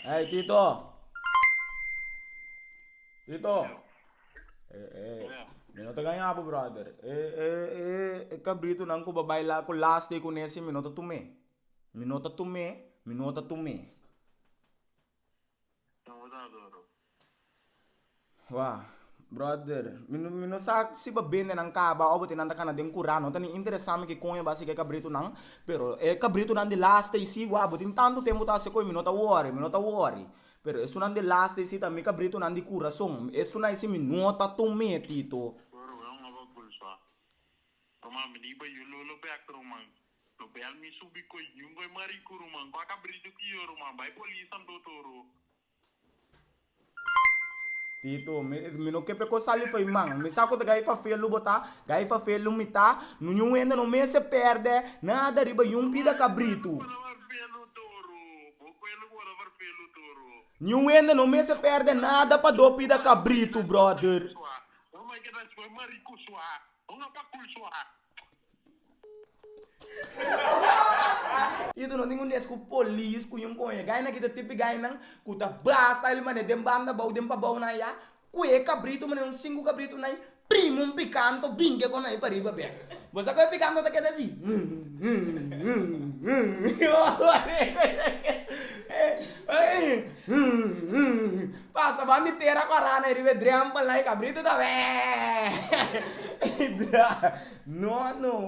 Hey, Tito. Tito. Yeah. Minuto ganha po, brother. Cabrito nang ko babayla ko last day ko nesi minuto tume. Minuto tume, minuto tume. Então, vou dar adoro. Wah, brother, mino sa si babene nang kaba o tinanda kana den kurano tani interessame que conha basi que cabrito nang pero cabrito nang de last day si wa botin tanto tempo ta se coi minuta worry pero isso nang de last day si também cabrito nang de coração isso nang esse minuta tume tito. Agora, eu não vou pulsar. Toma, me liga e o pé a man. Lo pé al mi subi ko yung ko mari kuru man. Baka brito ki yoro man. Vai polícia do toro. Tito, mi no kepe ko sali foi mang, mi sako da gai fa felu bota, gai fa felu mita, no nyu enda no me se perde, nada riba yung pida cabrito. Para var pelo toro. Boko ele para var pelo toro. Nyu enda no me se perde nada pa do pida cabrito, brother. Oh my god, foi mari kuswa. Nga pa kulswa. Itu no tingun des ku polis ku yung koye, gai na kita tipi gai nang kuta basta il mane dem banda bau dem pa bau na ya, ku e cabrito mane un singu cabrito na primum picanto binge ko na ipariba be. Bosa ko picanto ta keda si. Passa bandi tera ko rana rive dreampal na cabrito ta be. No no